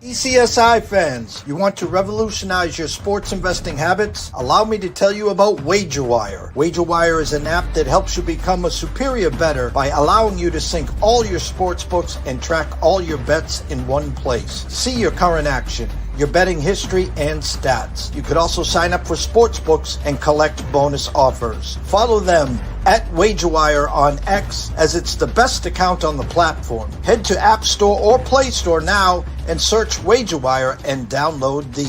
ECSI fans, you want to revolutionize your sports investing habits? Allow me to tell you about WagerWire. WagerWire is an app that helps you become a superior bettor by allowing you to sync all your sports books and track all your bets in one place. See your current action, your betting history, and stats. You could also sign up for sports books and collect bonus offers. Follow them at WagerWire on X, as it's the best account on the platform. Head to App Store or Play Store now and search WagerWire and download the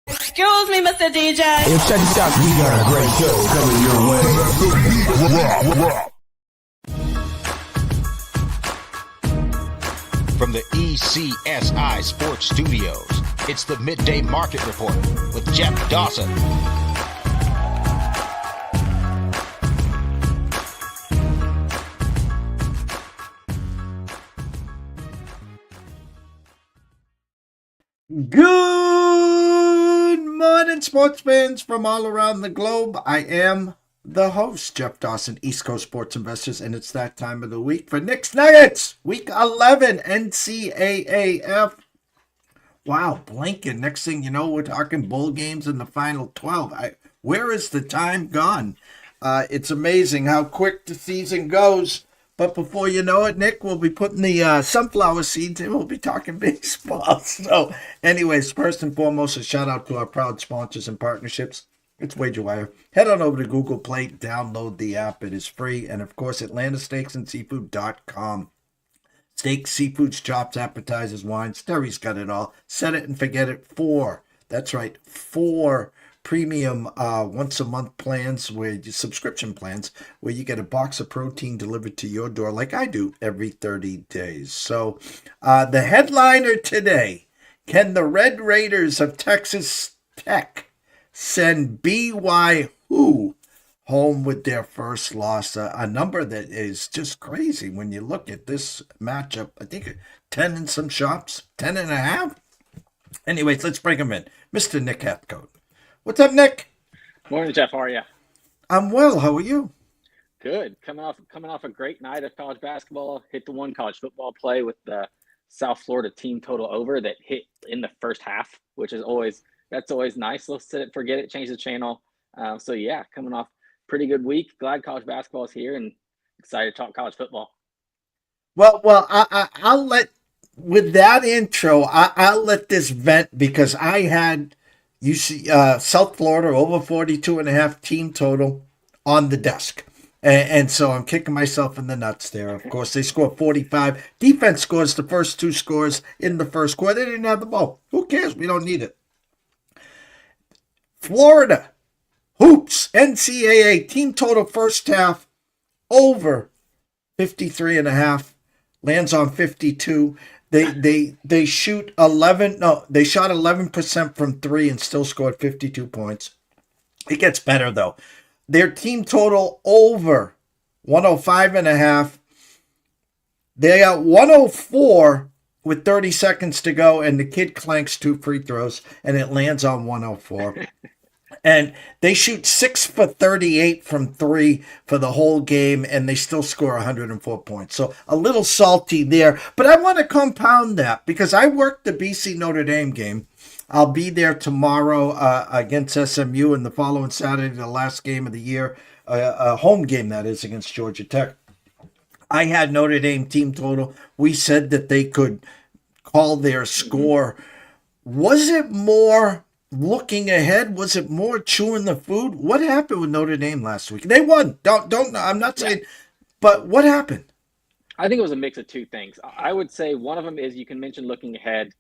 Excuse me, Mr. DJ. Hey, check this out. We got a great show coming your way. From the ECSI Sports Studios, it's the Midday Market Report with Jeff Dawson. Good morning, sports fans from all around the globe. I am the host, Jeff Dawson, East Coast Sports Investors, and it's that time of the week for Knicks Nuggets, Week 11, NCAAF. Wow, blinking. Next thing you know, we're talking bowl games in the final 12. Where is the time gone? It's amazing how quick the season goes. But before you know it, Nick, we'll be putting the sunflower seeds in. We'll be talking baseball. So anyways, first and foremost, a shout out to our proud sponsors and partnerships. It's WagerWire. Head on over to Google Play, download the app. It is free. And of course, AtlantaSteaksAndSeafood.com. Steaks, seafoods, chops, appetizers, wines. Terry's got it all. Set it and forget it. 4. That's right. 4 premium once a month plans, where subscription plans, where you get a box of protein delivered to your door like I do every 30 days. So the headliner today: can the Red Raiders of Texas Tech send BYU home with their first loss? A number that is just crazy when you look at this matchup. I think 10 in some shops, 10 and a half. Anyways, let's bring him in. Mr. Nick Hathcoat. What's up, Nick? Morning, Jeff. How are you? I'm well. How are you? Good. Coming off a great night of college basketball. Hit the one college football play with the South Florida team total over that hit in the first half, which is always nice. Let's set it, forget it, change the channel. So yeah, coming off pretty good week. Glad college basketball is here and excited to talk college football. Well, I'll let, with that intro, I'll let this vent, because I had South Florida over 42.5 team total on the desk. And so I'm kicking myself in the nuts there. Of course, they score 45. Defense scores the first 2 scores in the first quarter. They didn't have the ball. Who cares? We don't need it. Florida hoops, NCAA team total first half over 53.5. Lands on 52. They shoot 11. No, they shot 11% from 3 and still scored 52 points. It gets better though. Their team total over 105.5. They got 104 with 30 seconds to go, and the kid clanks 2 free throws, and it lands on 104. And they shoot 6 for 38 from 3 for the whole game, and they still score 104 points. So a little salty there. But I want to compound that, because I worked the BC Notre Dame game. I'll be there tomorrow against SMU, and the following Saturday, the last game of the year, a home game that is, against Georgia Tech. I had Notre Dame team total. We said that they could call their score. Was it more looking ahead? Was it more chewing the food? What happened with Notre Dame last week? They won. Don't. I'm not saying, but what happened? I think it was a mix of 2 things. I would say one of them is you can mention looking ahead,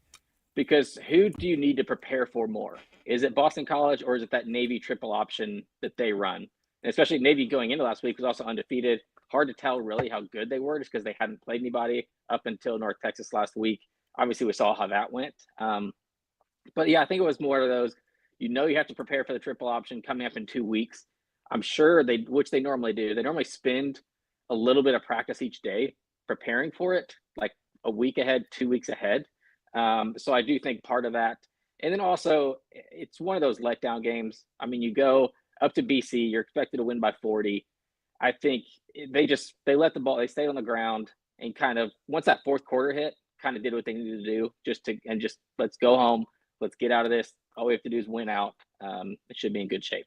because who do you need to prepare for more? Is it Boston College, or is it that Navy triple option that they run? And especially Navy going into last week was also undefeated. Hard to tell really how good they were, just because they hadn't played anybody up until North Texas last week. obviously we saw how that went. But yeah, I think it was more of those, you have to prepare for the triple option coming up in 2 weeks. I'm sure which they normally do. They normally spend a little bit of practice each day preparing for it, like a week ahead, 2 weeks ahead. So I do think part of that. And then also, it's one of those letdown games. I mean, you go up to BC, you're expected to win by 40. I think they let the ball, they stayed on the ground, and kind of once that fourth quarter hit, kind of did what they needed to do, just let's go home, let's get out of this. All we have to do is win out. It should be in good shape.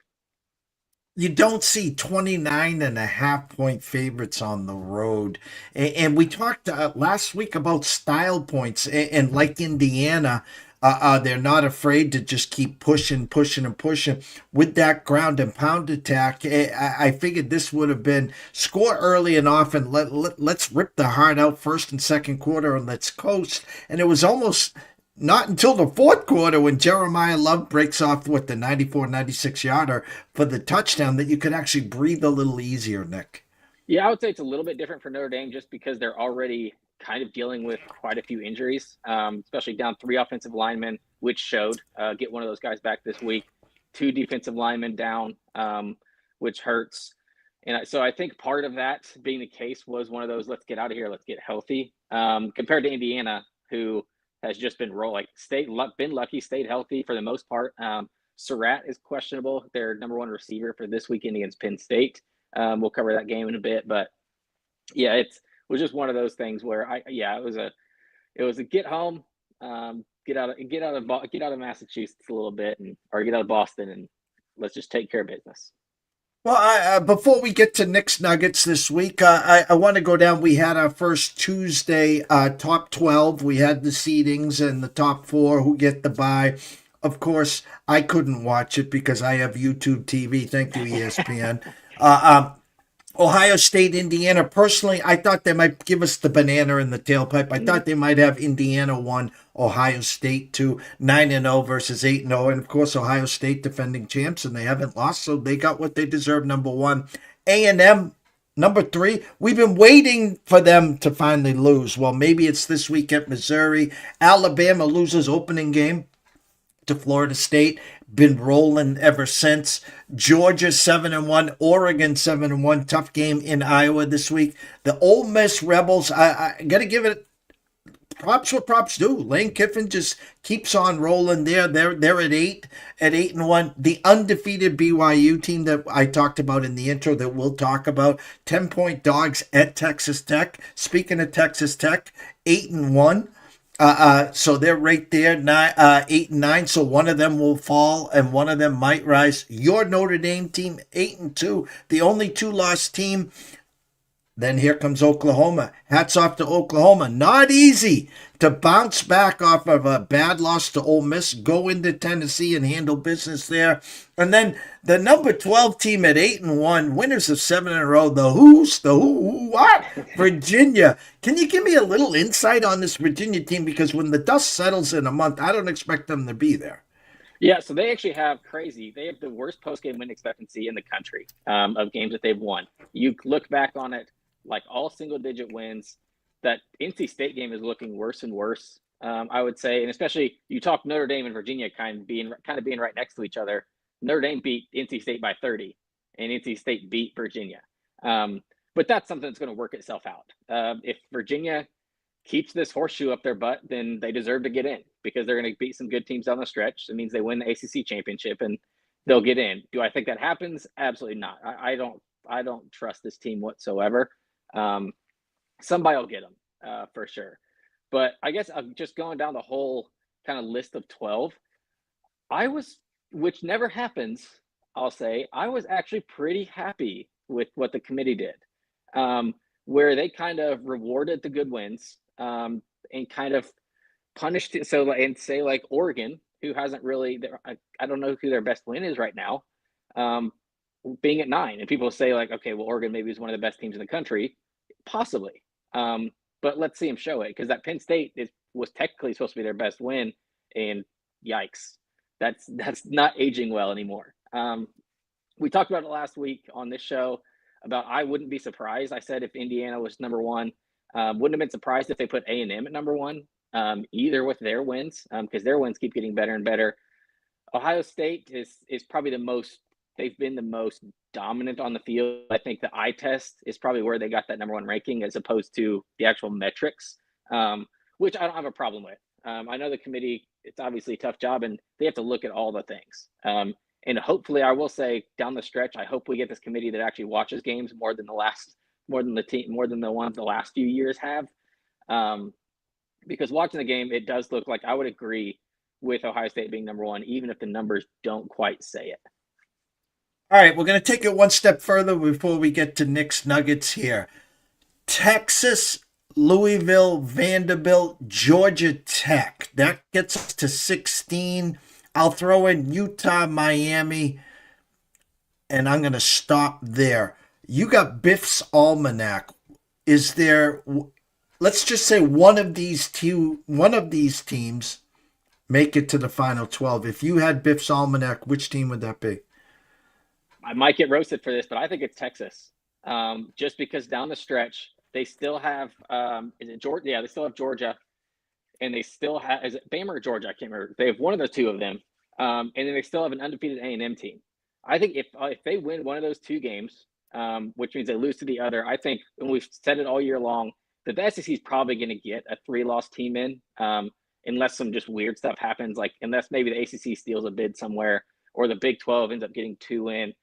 You don't see 29.5 point favorites on the road. And we talked last week about style points. And like Indiana, they're not afraid to just keep pushing with that ground and pound attack. I figured this would have been score early and often. Let's rip the heart out first and second quarter and let's coast. And it was almost not until the fourth quarter when Jeremiah Love breaks off with the 96 yarder for the touchdown that you could actually breathe a little easier, Nick. Yeah, I would say it's a little bit different for Notre Dame just because they're already kind of dealing with quite a few injuries, especially down 3 offensive linemen, which showed. Get one of those guys back this week. 2 defensive linemen down, which hurts. And so I think part of that being the case was one of those, let's get out of here, let's get healthy, compared to Indiana, who has just been been lucky, stayed healthy for the most part. Surratt is questionable, their number 1 receiver for this weekend against Penn State. We'll cover that game in a bit, but yeah, it was just one of those things where it was a get home, get out of Massachusetts a little bit, or get out of Boston, and let's just take care of business. Well, before we get to Knicks Nuggets this week, I want to go down. We had our first Tuesday top 12. We had the seedings and the top 4 who get the bye. Of course, I couldn't watch it because I have YouTube TV. Thank you, ESPN. Ohio State, Indiana. Personally, I thought they might give us the banana in the tailpipe. I thought they might have Indiana 1, Ohio State 2, 9-0 versus 8-0. And of course, Ohio State defending champs, and they haven't lost, so they got what they deserve, number 1. A&M, number 3. We've been waiting for them to finally lose. Well, maybe it's this week at Missouri. Alabama loses opening game to Florida State, been rolling ever since. Georgia 7-1, Oregon 7-1. Tough game in Iowa this week. The Ole Miss Rebels, I got to give it props what props do. Lane Kiffin just keeps on rolling there. They're at 8-1. The undefeated BYU team that I talked about in the intro that we'll talk about, 10-point dogs at Texas Tech. Speaking of Texas Tech, 8-1. So they're right there, 8-9. So one of them will fall and one of them might rise. Your Notre Dame team, 8-2, the only 2-loss team. Then here comes Oklahoma. Hats off to Oklahoma. Not easy to bounce back off of a bad loss to Ole Miss, go into Tennessee and handle business there. And then the number 12 team at 8-1, winners of 7 in a row. The what? Virginia. Can you give me a little insight on this Virginia team? Because when the dust settles in a month, I don't expect them to be there. Yeah, so they actually have they have the worst post-game win expectancy in the country of games that they've won. You look back on it, like all single-digit wins. That NC State game is looking worse and worse, I would say. And especially you talk Notre Dame and Virginia kind of being right next to each other. Notre Dame beat NC State by 30, and NC State beat Virginia. But that's something that's going to work itself out. If Virginia keeps this horseshoe up their butt, then they deserve to get in because they're going to beat some good teams down the stretch. It means they win the ACC championship and they'll get in. Do I think that happens? Absolutely not. I don't trust this team whatsoever. Somebody will get them for sure. But I guess just going down the whole kind of list of 12, which never happens, I'll say, I was actually pretty happy with what the committee did, where they kind of rewarded the good wins and kind of punished it. So, and say like Oregon, who hasn't really, I don't know who their best win is right now, being at 9. And people say like, okay, well, Oregon maybe is one of the best teams in the country. Possibly. But let's see him show it, because that Penn State was technically supposed to be their best win, and yikes, that's not aging well anymore. We talked about it last week on this show about I wouldn't be surprised. I said if Indiana was number 1, wouldn't have been surprised if they put A&M at number 1 either with their wins, because their wins keep getting better and better. Ohio State is probably they've been the most dominant on the field. I think the eye test is probably where they got that number 1 ranking as opposed to the actual metrics, which I don't have a problem with. I know the committee, it's obviously a tough job and they have to look at all the things. And hopefully, I will say down the stretch, I hope we get this committee that actually watches games more than the ones the last few years have. Because watching the game, it does look like I would agree with Ohio State being number 1, even if the numbers don't quite say it. All right, we're going to take it one step further before we get to Nick's Nuggets here. Texas, Louisville, Vanderbilt, Georgia Tech. That gets us to 16. I'll throw in Utah, Miami, and I'm going to stop there. You got Biff's Almanac. Is there, let's just say one of these teams make it to the final 12. If you had Biff's Almanac, which team would that be? I might get roasted for this, but I think it's Texas. Just because down the stretch, they still have, is it Georgia? Yeah, they still have Georgia. And they still have, is it Bama or Georgia? I can't remember. They have one of the two of them. And then they still have an undefeated A&M team. I think if they win one of those 2 games, which means they lose to the other, I think, and we've said it all year long, that the SEC is probably going to get a 3-loss team in, unless some just weird stuff happens, like unless maybe the ACC steals a bid somewhere, or the Big 12 ends up getting 2 in,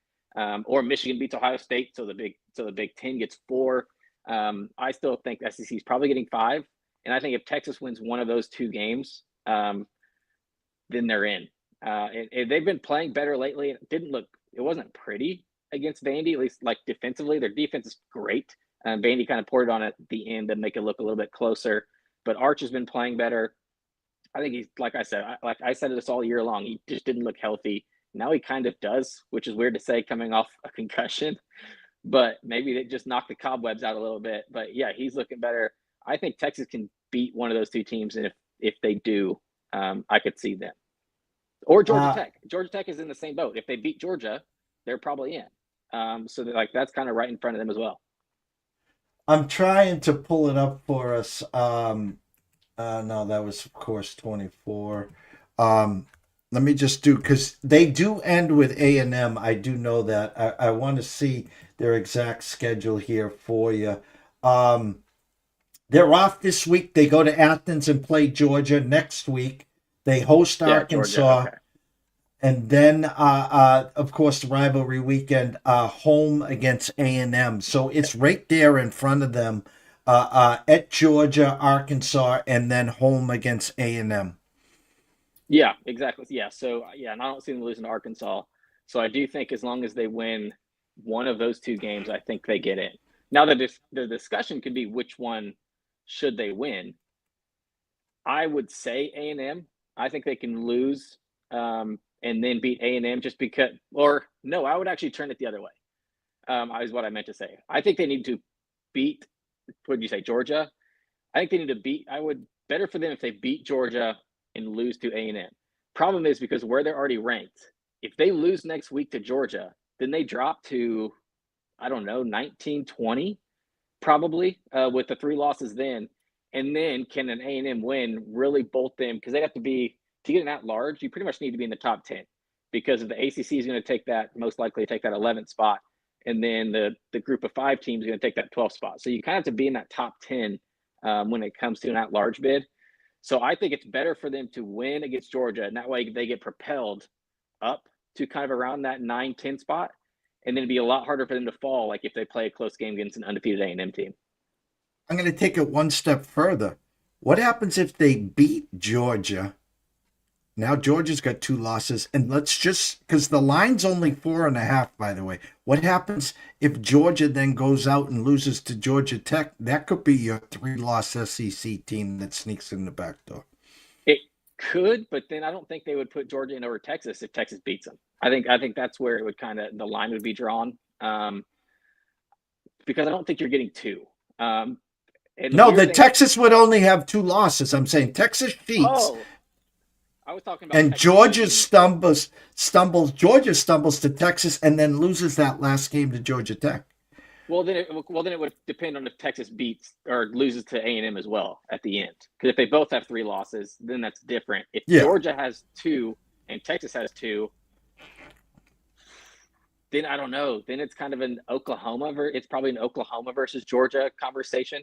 or Michigan beats Ohio State, so the Big 10 gets 4. I still think the SEC is probably getting 5, and I think if Texas wins one of those 2 games, then they're in. And they've been playing better lately. It wasn't pretty against Vandy, at least like defensively. Their defense is great. Vandy kind of poured it on at the end to make it look a little bit closer. But Arch has been playing better. I think he's, like I said this all year long, he just didn't look healthy. Now he kind of does, which is weird to say coming off a concussion. But maybe they just knocked the cobwebs out a little bit. But yeah, he's looking better. I think Texas can beat one of those 2 teams, and if they do, I could see them. Or Georgia Tech. Georgia Tech is in the same boat. If they beat Georgia, they're probably in. So that's kind of right in front of them as well. I'm trying to pull it up for us. No, that was of course 24. Let me just do, because they do end with A&M. I do know that. I want to see their exact schedule here for you. They're off this week. They go to Athens and play Georgia next week. They host Arkansas. Georgia, okay. And then, of course, the rivalry weekend, home against A&M. So it's right there in front of them, at Georgia, Arkansas, and then home against A&M. Yeah, exactly. Yeah, so, and I don't see them losing to Arkansas. So I do think as long as they win one of those 2 games, I think they get in. Now, the discussion could be which one should they win. I would say A&M. I think they can lose and then beat A&M just because, or no, I would actually turn it the other way. Is what I meant to say. I think they need to beat, what did you say, Georgia? I think they need to beat, better for them if they beat Georgia and lose to A&M. Problem is because where they're already ranked, if they lose next week to Georgia, then they drop to, I don't know, 19, 20, probably, with the 3 losses then. And then can an A&M win really bolt them? Because they have to get an at-large, you pretty much need to be in the top 10. Because if the ACC is going to take that, most likely take that 11th spot, and then the group of 5 teams are going to take that 12th spot. So you kind of have to be in that top 10 when it comes to an at-large bid. So I think it's better for them to win against Georgia, and that way they get propelled up to kind of around that 9-10 spot, and then it'd be a lot harder for them to fall, like if they play a close game against an undefeated A&M team. I'm going to take it one step further. What happens if they beat Georgia? Now Georgia's got 2 losses, and let's just, because the line's only 4.5, by the way. What happens if Georgia then goes out and loses to Georgia Tech? That could be your 3-loss SEC team that sneaks in the back door. It could, but then I don't think they would put Georgia in over Texas if Texas beats them. I think that's where it would the line would be drawn, because I don't think you're getting 2. Texas would only have 2 losses. I'm saying Texas cheats. Oh, I was talking about. And Georgia stumbles. Georgia stumbles to Texas and then loses that last game to Georgia Tech. Well, then it would depend on if Texas beats or loses to A&M as well at the end. Because if they both have 3 losses, then that's different. If Yeah. Georgia has 2 and Texas has 2, then I don't know. Then it's kind of it's probably an Oklahoma versus Georgia conversation.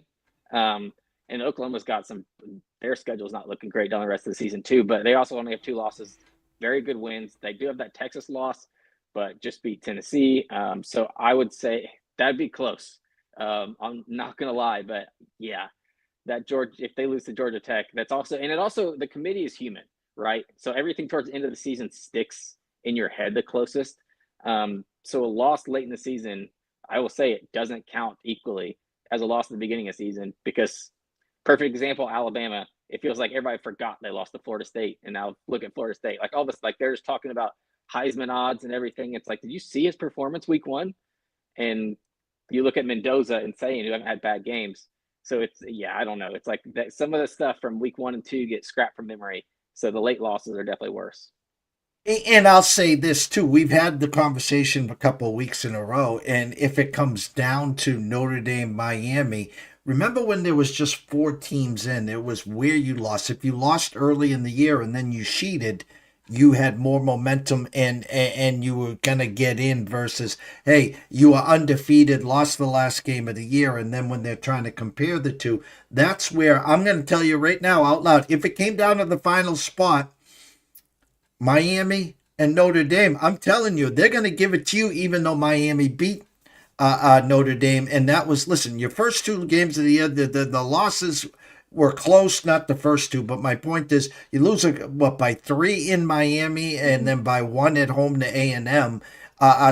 And Oklahoma's got their schedule's not looking great down the rest of the season too, but they also only have 2 losses, very good wins. They do have that Texas loss, but just beat Tennessee. So I would say that'd be close. I'm not going to lie, but yeah, if they lose to Georgia Tech, the committee is human, right? So everything towards the end of the season sticks in your head the closest. So a loss late in the season, I will say it doesn't count equally as a loss at the beginning of the season because perfect example, Alabama, it feels like everybody forgot they lost to Florida State. And now look at Florida State, like all this, like they're just talking about Heisman odds and everything. It's like, did you see his performance week 1? And you look at Mendoza and Sayin, who haven't had bad games. So I don't know. It's like that some of the stuff from week 1 and 2 get scrapped from memory. So the late losses are definitely worse. And I'll say this too. We've had the conversation a couple of weeks in a row. And if it comes down to Notre Dame, Miami, remember when there was just 4 teams in, it was where you lost. If you lost early in the year and then you sheeted, you had more momentum and you were going to get in versus, hey, you were undefeated, lost the last game of the year. And then when they're trying to compare the two, that's where I'm going to tell you right now out loud, if it came down to the final spot, Miami and Notre Dame, I'm telling you, they're going to give it to you, even though Miami beat Notre Dame. And that was, listen, your first 2 games of the year, the losses were close, not the first 2. But my point is, you lose by 3 in Miami and then by 1 at home to A&M.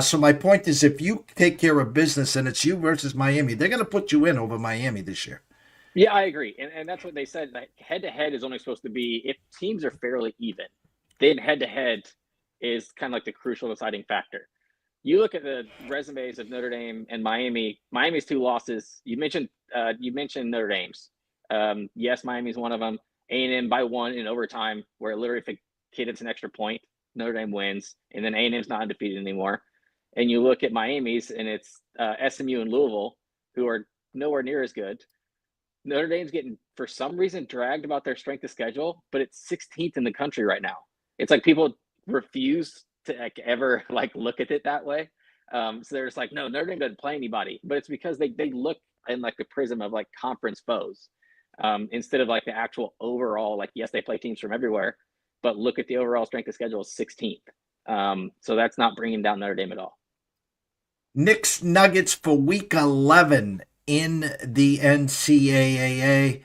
So my point is, if you take care of business and it's you versus Miami, they're going to put you in over Miami this year. Yeah, I agree. And that's what they said. Like, head-to-head is only supposed to be if teams are fairly even. Then head-to-head is kind of like the crucial deciding factor. You look at the resumes of Notre Dame and Miami. Miami's 2 losses. You mentioned Notre Dame's. Yes, Miami's one of them. A&M by 1 in overtime, where literally if a kid hits an extra point, Notre Dame wins, and then A&M's not undefeated anymore. And you look at Miami's, and it's SMU and Louisville, who are nowhere near as good. Notre Dame's getting, for some reason, dragged about their strength of schedule, but it's 16th in the country right now. It's like people refuse to ever look at it that way. So they're just like, no, Notre Dame doesn't play anybody, but it's because they look in the prism of conference foes instead of the actual overall. Yes, they play teams from everywhere, but look at the overall strength of schedule is 16th. So that's not bringing down Notre Dame at all. Knicks Nuggets for week 11 in the NCAAA.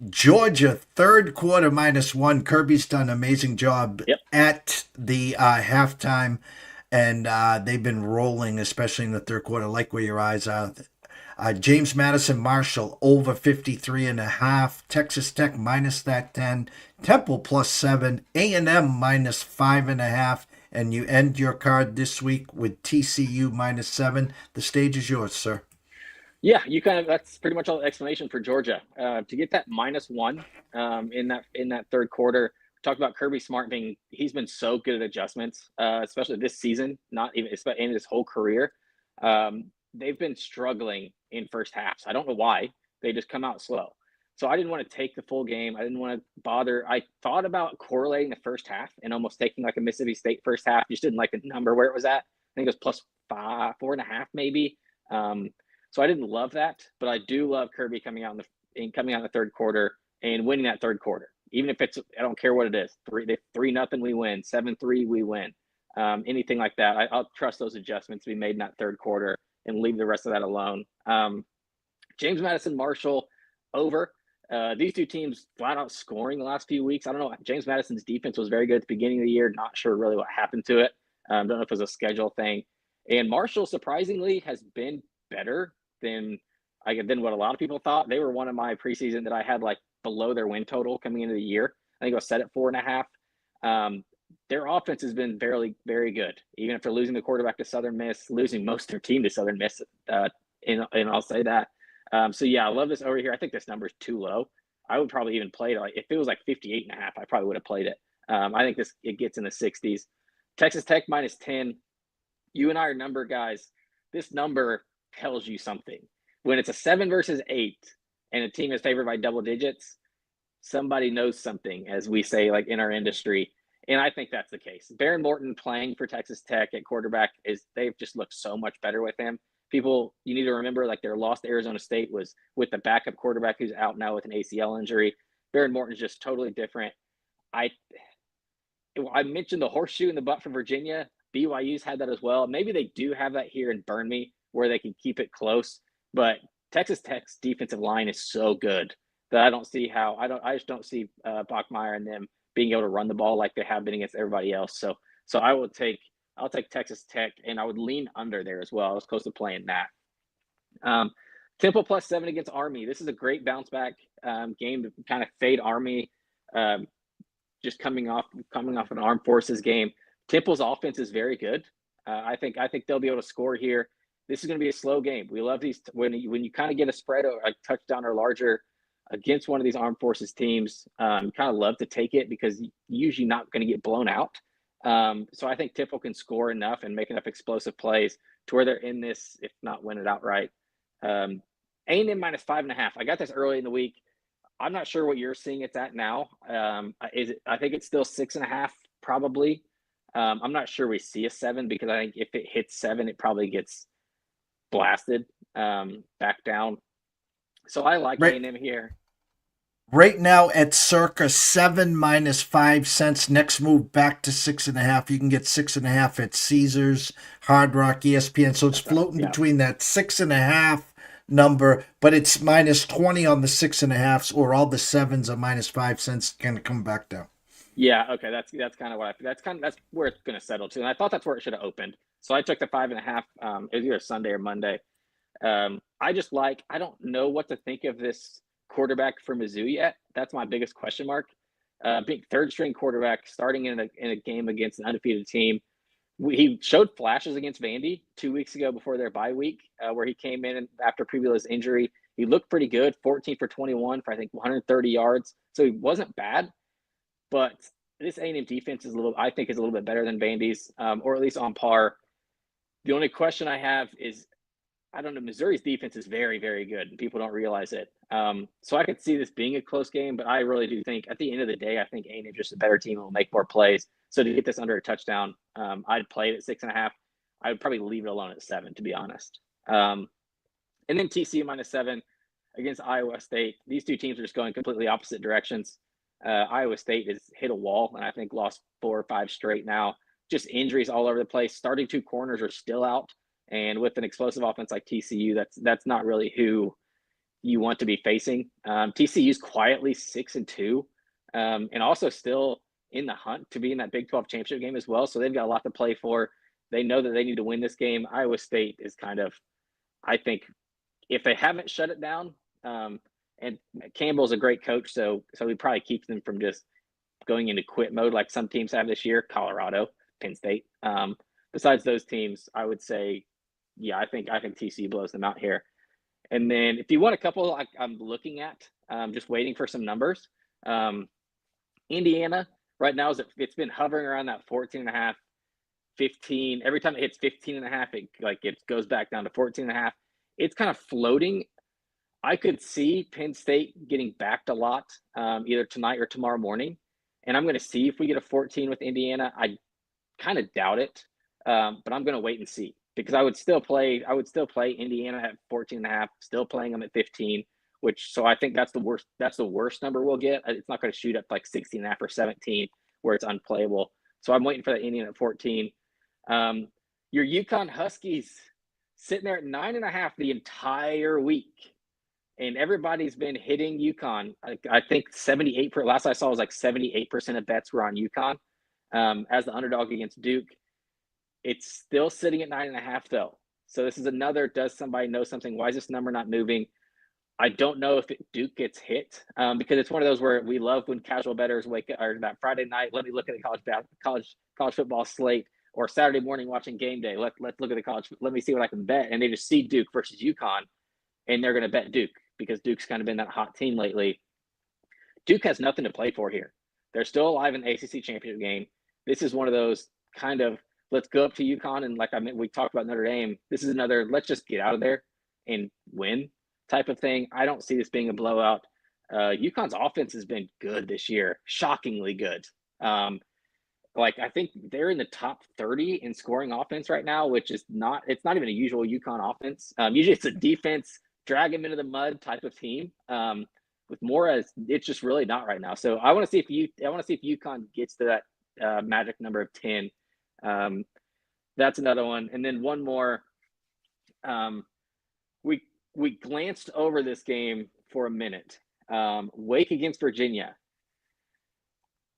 Georgia, 3rd quarter -1. Kirby's done an amazing job at the halftime, and they've been rolling, especially in the 3rd quarter. Like where your eyes are. James Madison Marshall over 53.5. Texas Tech -10. Temple +7. A&M -5.5. And you end your card this week with TCU -7. The stage is yours, sir. Yeah, that's pretty much all the explanation for Georgia. To get that -1 in that 3rd quarter. We talked about Kirby Smart he's been so good at adjustments, especially this season, not even in his whole career. They've been struggling in first halves. I don't know why. They just come out slow. So I didn't want to take the full game. I didn't want to bother. I thought about correlating the first half and almost taking a Mississippi State first half. Just didn't like the number where it was at. I think it was +5, 4.5 maybe. So I didn't love that, but I do love Kirby coming out in the 3rd quarter and winning that 3rd quarter. Even if I don't care what it is, 3-0 we win, 7-3 we win, anything like that. I'll trust those adjustments to be made in that 3rd quarter and leave the rest of that alone. James Madison Marshall over. These 2 teams flat out scoring the last few weeks. I don't know. James Madison's defense was very good at the beginning of the year. Not sure really what happened to it. Don't know if it was a schedule thing. And Marshall surprisingly has been better than what a lot of people thought. They were one of my preseason that I had below their win total coming into the year. I think it was set at 4.5. Their offense has been very, very good, even after losing the quarterback to Southern Miss, losing most of their team to Southern Miss. And I'll say that. So yeah, I love this over here. I think this number is too low. I would probably even play it. If it was 58.5, I probably would have played it. I think it gets in the 60s. Texas Tech -10. You and I are number guys. This number tells you something. When it's a 7 versus 8 and a team is favored by double digits, somebody knows something, as we say, like in our industry. And I think that's the case. Baron Morton playing for Texas Tech at quarterback they've just looked so much better with him. People, you need to remember, like their loss to Arizona State was with the backup quarterback who's out now with an ACL injury. Baron Morton's just totally different. I mentioned the horseshoe in the butt for Virginia. BYU's had that as well. Maybe they do have that here in Burn Me where they can keep it close. But Texas Tech's defensive line is so good that I just don't see Bachmeier and them being able to run the ball like they have been against everybody else. So I'll take Texas Tech, and I would lean under there as well. I was close to playing that. Temple +7 against Army. This is a great bounce back game to kind of fade Army. Just coming off an Armed Forces game. Temple's offense is very good. I think they'll be able to score here. This is going to be a slow game. We love these when you kind of get a spread or a touchdown or larger against one of these Armed Forces teams. You kind of love to take it because you're usually not going to get blown out. So I think Temple can score enough and make enough explosive plays to where they're in this, if not win it outright. A&M -5.5. I got this early in the week. I'm not sure what you're seeing it's at now. I think it's still 6.5 probably. I'm not sure we see a 7 because I think if it hits 7, it probably gets blasted back down. So I like A&M here. Right now at circa 7 -5 cents. Next move back to 6.5. You can get 6.5 at Caesars, Hard Rock, ESPN. So it's floating between that 6.5 number, but it's -20 on the 6.5s, or all the 7s are -5 cents. Going to come back down. Yeah, okay, that's kind of what that's where it's going to settle to, and I thought that's where it should have opened. So I took the 5.5. It was either Sunday or Monday. I don't know what to think of this quarterback for Mizzou yet. That's my biggest question mark. Being third string quarterback, starting in a game against an undefeated team. He showed flashes against Vandy 2 weeks ago before their bye week, where he came in after previous injury. He looked pretty good, 14 for 21 for I think 130 yards. So he wasn't bad, but this A&M defense is a little bit better than Vandy's, or at least on par. The only question I have is, I don't know, Missouri's defense is very, very good, and people don't realize it. So I could see this being a close game, but I really do think at the end of the day, I think A&M is just a better team and will make more plays. So to get this under a touchdown, I'd play it at 6.5. I would probably leave it alone at 7, to be honest. And then TCU -7 against Iowa State. These two teams are just going completely opposite directions. Iowa State has hit a wall and I think lost 4 or 5 straight now. Just injuries all over the place. Starting 2 corners are still out. And with an explosive offense like TCU, that's not really who you want to be facing. TCU's quietly 6-2, and also still in the hunt to be in that Big 12 championship game as well. So they've got a lot to play for. They know that they need to win this game. Iowa State is kind of, I think, if they haven't shut it down, and Campbell's a great coach, so he probably keeps them from just going into quit mode like some teams have this year. Colorado, Penn State. Besides those teams, I would say, yeah, I think TCU blows them out here. And then if you want a couple I'm looking at, just waiting for some numbers. Indiana right now it's been hovering around that 14.5, 15. Every time it hits 15.5, it goes back down to 14.5. It's kind of floating. I could see Penn State getting backed a lot, either tonight or tomorrow morning. And I'm going to see if we get a 14 with Indiana. I kind of doubt it, but I'm going to wait and see. Because I would still play Indiana at 14.5, still playing them at 15, so I think that's the worst number we'll get. It's not going to shoot up like 16.5 or 17 where it's unplayable. So I'm waiting for that Indiana at 14. Your UConn Huskies sitting there at 9.5 the entire week. And everybody's been hitting UConn. I think 78%, last I saw was like 78% of bets were on UConn as the underdog against Duke. It's still sitting at 9.5 though. So this is another, does somebody know something? Why is this number not moving? I don't know if Duke gets hit because it's one of those where we love when casual bettors wake up, or that Friday night, let me look at the college football slate, or Saturday morning watching game day. Let's look at the college. Let me see what I can bet. And they just see Duke versus UConn, and they're going to bet Duke because Duke's kind of been that hot team lately. Duke has nothing to play for here. They're still alive in the ACC championship game. This is one of those kind of let's go up to UConn and we talked about Notre Dame. This is another let's just get out of there and win type of thing. I don't see this being a blowout. UConn's offense has been good this year, shockingly good. I think they're in the top 30 in scoring offense right now, which is it's not even a usual UConn offense. Usually it's a defense, drag them into the mud type of team. With Mora, it's just really not right now. So I want to see if UConn gets to that magic number of 10. That's another one. And then one more. We glanced over this game for a minute. Wake against Virginia.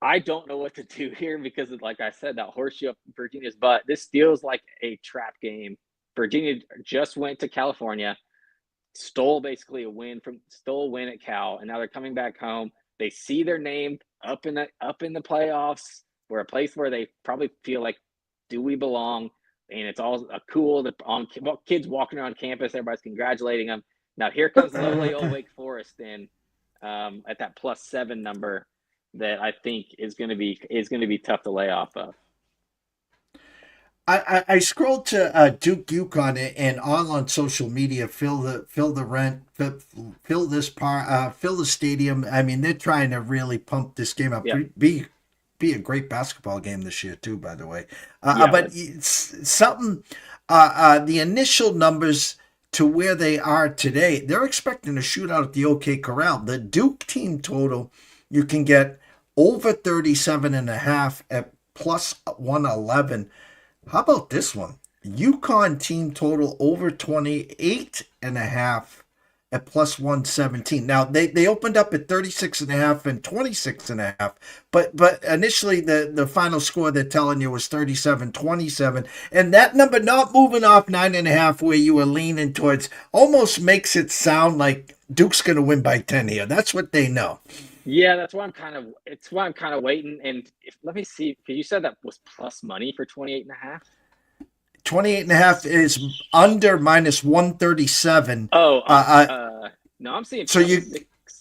I don't know what to do here because, like I said, that horseshoe up Virginia's butt. This feels like a trap game. Virginia just went to California, stole basically a win at Cal, and now they're coming back home. They see their name up in the playoffs, where a place where they probably feel like, do we belong? And it's all cool. Kids walking around campus, everybody's congratulating them. Now here comes lovely old Wake Forest in at that +7 number that I think is going to be tough to lay off of. I scrolled to Duke UConn and all on social media. Fill the stadium. I mean, they're trying to really pump this game up. Yep. Be a great basketball game this year too, by the way. Yeah, but it's something. The initial numbers to where they are today, they're expecting a shootout at the OK Corral. The Duke team total, you can get over 37.5 at +111. How about this one? UConn team total over 28.5 at +117. Now they opened up at 36.5 and 26.5, but initially the final score they're telling you was 37-27, and that number not moving off 9.5 where you were leaning towards almost makes it sound like Duke's going to win by 10 here. That's what they know. Yeah, that's why I'm kind of waiting. And let me see, because you said that was plus money for 28.5. 28.5 is under -137. No, I'm seeing. So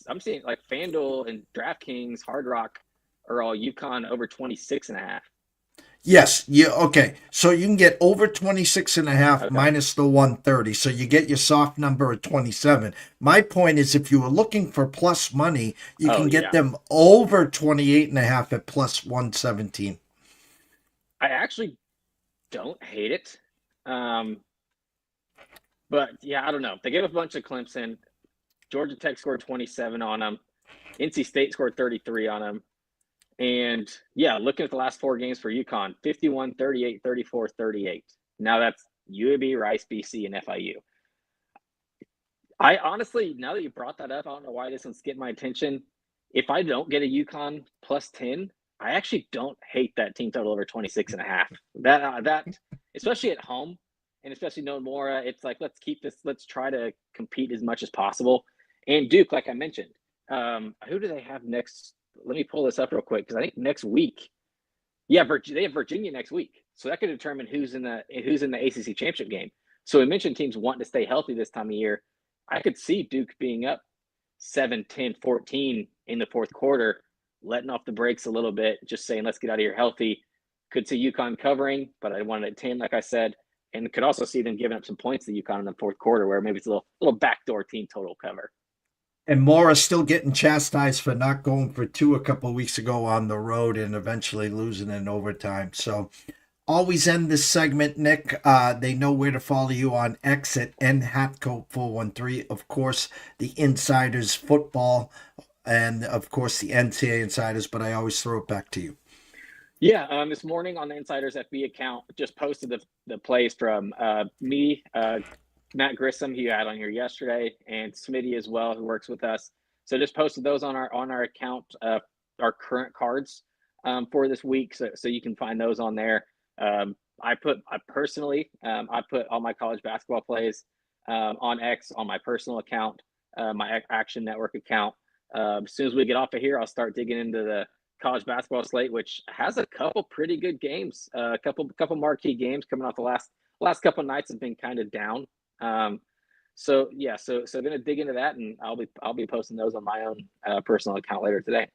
I'm seeing like FanDuel and DraftKings, Hard Rock are all UConn over 26.5. Yes, okay. So you can get over 26.5 Okay. minus the 130. So you get your soft number at 27. My point is if you were looking for plus money, you can get them over 28.5 at +117. I actually don't hate it. But yeah, I don't know. They gave a bunch of Clemson. Georgia Tech scored 27 on them. NC State scored 33 on them. And yeah, looking at the last 4 games for UConn, 51, 38, 34, 38. Now that's UAB, Rice, BC, and FIU. I honestly, now that you brought that up, I don't know why this one's getting my attention. If I don't get a UConn +10, I actually don't hate that team total over 26.5. That especially at home, and especially knowing Mora, it's like let's try to compete as much as possible. And Duke, like I mentioned, who do they have next? Let me pull this up real quick because I think next week, they have Virginia next week, so that could determine who's in the ACC championship game. So we mentioned teams wanting to stay healthy this time of year. I could see Duke being up 7, 10, 14 in the fourth quarter, letting off the brakes a little bit, just saying let's get out of here healthy. Could see UConn covering, but I wanted at 10, like I said, and could also see them giving up some points to UConn in the fourth quarter, where maybe it's a little backdoor team total cover. And Mora's still getting chastised for not going for 2 a couple of weeks ago on the road and eventually losing in overtime. So always end this segment, Nick. They know where to follow you on X at Hathcoat413. Of course, the Insiders football and, of course, the NCAA Insiders, but I always throw it back to you. Yeah, this morning on the Insiders FB account, just posted the plays from me, Matt Grissom, who you had on here yesterday, and Smitty as well, who works with us. So just posted those on our account, our current cards for this week, so you can find those on there. I put all my college basketball plays on X on my personal account, my Action Network account. As soon as we get off of here, I'll start digging into the college basketball slate, which has a couple pretty good games, a couple marquee games coming off the last couple nights have been kind of down. So gonna dig into that, and I'll be posting those on my own personal account later today.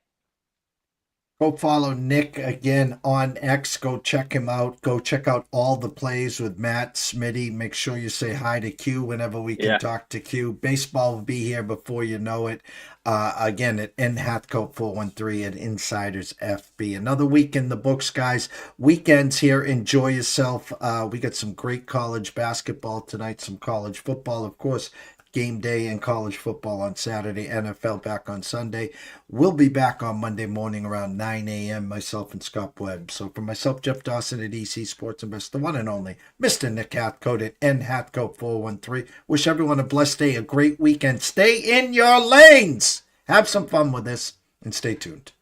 Go follow Nick again on X. Go check him out. Go check out all the plays with Matt, Smitty. Make sure you say hi to Q whenever we can talk to Q. Baseball will be here before you know it. Again, at Hathcoat 413 at Insiders FB. Another week in the books, guys. Weekends here. Enjoy yourself. We got some great college basketball tonight, some college football, of course. Game day in college football on Saturday, NFL back on Sunday. We'll be back on Monday morning around 9 a.m., myself and Scott Webb. So for myself, Jeff Dawson at EC Sports Investor, the one and only Mr. Nick Hathcoat at Hathcoat 413. Wish everyone a blessed day, a great weekend. Stay in your lanes. Have some fun with this and stay tuned.